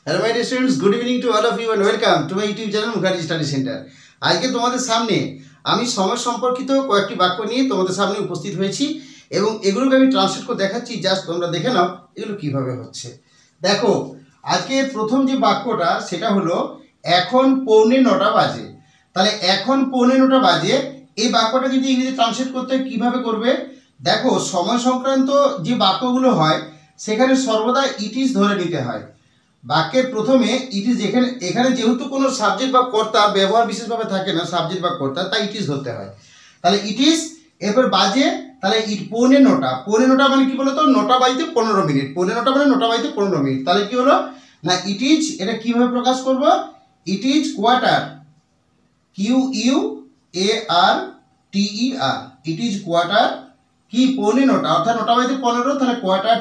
Hello my dear students, good evening to all of you and welcome to my YouTube channel Mukherjee study centre. আজকে তোমাদের সামনে আমি সময় সম্পর্কিত কয়েকটি বাক্য নিয়ে তোমাদের সামনে উপস্থিত হয়েছি এবং এগুলোকে আমি ট্রান্সলেট করে দেখাচ্ছি। জাস্ট তোমরা দেখে নাও এগুলো কিভাবে হচ্ছে। দেখো, আজকে প্রথম যে বাক্যটা সেটা হলো এখন 8:45 বাজে। তাহলে এখন 8:45 বাজে এই বাক্যটা যদি ইংরেজি ট্রান্সলেট করতে কিভাবে করবে? দেখো, সময় সংক্রান্ত যে বাক্যগুলো হয় সেখানে সর্বদা ইট ইজ ধরে নিতে হয়। বাক্যের প্রথমে ইট ইজ, এখানে যেহেতু কোনো সাবজেক্ট বা কর্তা ব্যবহার বিশেষভাবে থাকে না, সাবজেক্ট বা কর্তা, তাই ইট ইজ ধরতে হয়। তাহলে ইট ইজ, এরপর বাজে, তাহলে 8:45 মানে কি বলতো? 9টা বাজতে 15 মিনিট। 8:45 মানে 9টা বাজতে 15 মিনিট। তাহলে কি হলো না, ইট ইজ, এটা কিভাবে প্রকাশ করব? It is quarter, QUARTER, it is quarter কি 9:45, অর্থাৎ 9টা বাজতে 15, তাহলে quarter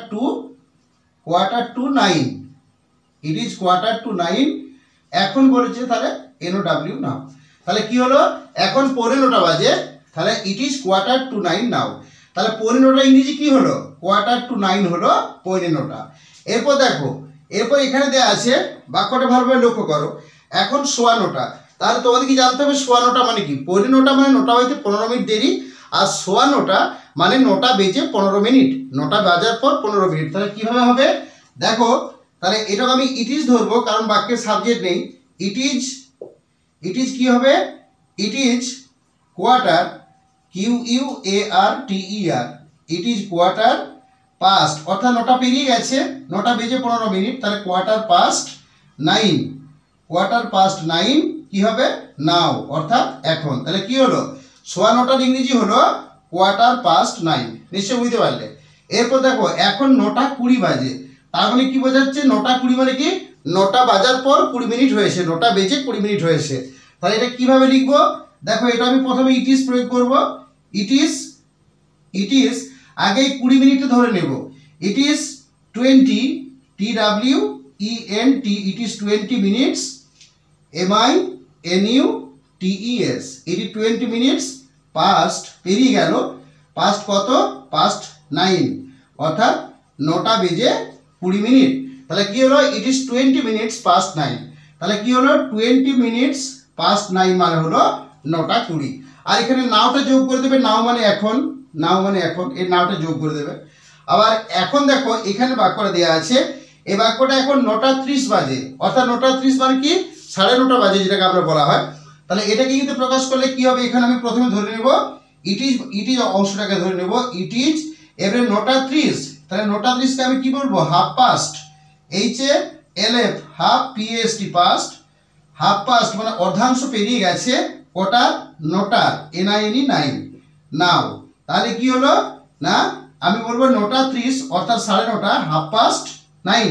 to 9। It is quarter to 9। এখন বলেছে তাহলে NOW নাও। তাহলে কি হলো, এখন 8:45 বাজে, তাহলে ইট ইজ কোয়ার্টার টু 9 নাও। তাহলে 8:45 ইংরেজি কি হলো? কোয়ার্টার টু 9 হলো 8:45। এরপর দেখো, এরপর এখানে দেওয়া আছে, বাক্যটা ভালোভাবে লক্ষ্য করো। এখন 9:15, তাহলে তোমাদের কি জানতে হবে 9:15 মানে কি? 8:45 মানে 9টা বাজতে 15 মিনিট দেরি, আর 9:15 মানে 9টা বেজে 15 মিনিট, 9টা বাজার পর 15 মিনিট। তাহলে কিভাবে হবে দেখো, তাহলে এটাকে আমি ইট ইজ ধরবো কারণ বাক্যের সাবজেক্ট নেই। ইট ইজ কি হবে? ইট is quarter, QUARTER, it is quarter past, অর্থাৎ 9টা পেরিয়ে গেছে, 9টা বেজে 15 মিনিট, তাহলে কোয়ার্টার পাস্ট 9 কি হবে? নাও, অর্থাৎ এখন। তাহলে কি হলো, 9:15 ইংরেজি হলো কোয়ার্টার পাস্ট 9। নিশ্চয়ই বুঝতে পারলে। এরপর দেখো, এখন 9টা 20 বাজে, তার মানে কি বোঝাচ্ছে? 9টা 20 মানে কি? 9টা বাজার পর 20 মিনিট হয়েছে, 9টা বেজে 20 মিনিট হয়েছে। তাহলে এটা কিভাবে লিখবো? দেখো, এটা আমি প্রথমে ইট ইজ প্রয়োগ করব। ইট ইজ আগে 20 মিনিটে ধরে নেব। It is 20, TWENT, it is 20 minutes, MINUTES, এটি 20 মিনিটস পাস্ট, পেরিয়ে গেল। পাস্ট কত? পাস্ট 9, অর্থাৎ 9টা বেজে 20 মিনিট। তাহলে কি হলো? It is 20 minutes past 9। তাহলে কি হলো? 20 মিনিটস পাস্ট 9 মানে হলো 9টা 20। আর এখানে নাওটা যোগ করে দেবে। নাও মানে এখন, এই নাওটা যোগ করে দেবে। আবার এখন দেখো, এখানে বাক্যটা দেওয়া আছে, এই বাক্যটা এখন 9টা 30 বাজে, অর্থাৎ 9টা 30 মানে কি? 9:30 বাজে, যেটাকে আমরা বলা হয়। তাহলে এটাকে কিন্তু প্রকাশ করলে কি হবে? এখানে আমি প্রথমে ধরে নেব ইট ইজ অংশটাকে ধরে নেব। ইট ইজ, এবারে 9টা 30, তাহলে 9টা 30কে আমি কি বলবো? Half past, HALF, half PAST, past, half past মানে অর্ধাংশ পেরিয়ে গেছে। কটা? 9টার, NINE 9 নাও। তাহলে কি হলো না, আমি বলবো 9টা 30, অর্থাৎ 9:30, হাফ পাস্ট 9।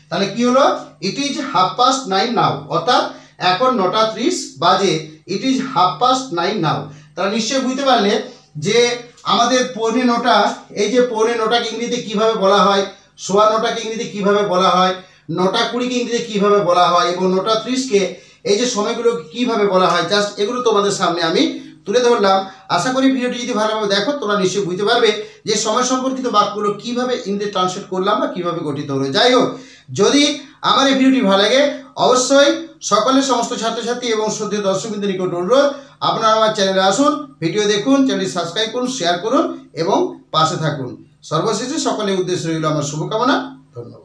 তাহলে কি হলো? ইট ইজ হাফ পাস্ট 9 নাও, অর্থাৎ এখন 9টা 30 বাজে, ইট ইজ হাফ পাস্ট 9 নাও। তাহলে নিশ্চয়ই বুঝতে পারলে যে আমাদের 9:15, এই যে 9:15কে ইংরেজিতে কিভাবে বলা হয়, 9:15কে ইংরেজিতে কিভাবে বলা হয়, 9টা 20কে ইংরেজিতে কিভাবে বলা হয়, এবং 9টা 30কে এই যে সময়গুলো কিভাবে বলা হয়, জাস্ট এগুলো তোমাদের সামনে আমি তুলে ধরলাম। আশা করি ভিডিওটি যদি ভালোভাবে দেখো তোমরা নিশ্চয়ই বুঝতে পারবে যে সময় সম্পর্কিত বাক্যগুলো কিভাবে ইংরেজি ট্রান্সলেট করলাম বা কিভাবে গঠিত হলো। যাই হোক, যদি আমার এই ভিডিওটি ভালো লাগে অবশ্যই সকলের, সমস্ত ছাত্রছাত্রী এবং শ্রদ্ধেয় দর্শকবৃন্দের নিকট অনুরোধ, আপনারা আমার চ্যানেলে আসুন, ভিডিও দেখুন, চ্যানেলটি সাবস্ক্রাইব করুন, শেয়ার করুন এবং পাশে থাকুন। সর্বশেষে সকলের উদ্দেশ্যে রইল আমার শুভকামনা। ধন্যবাদ।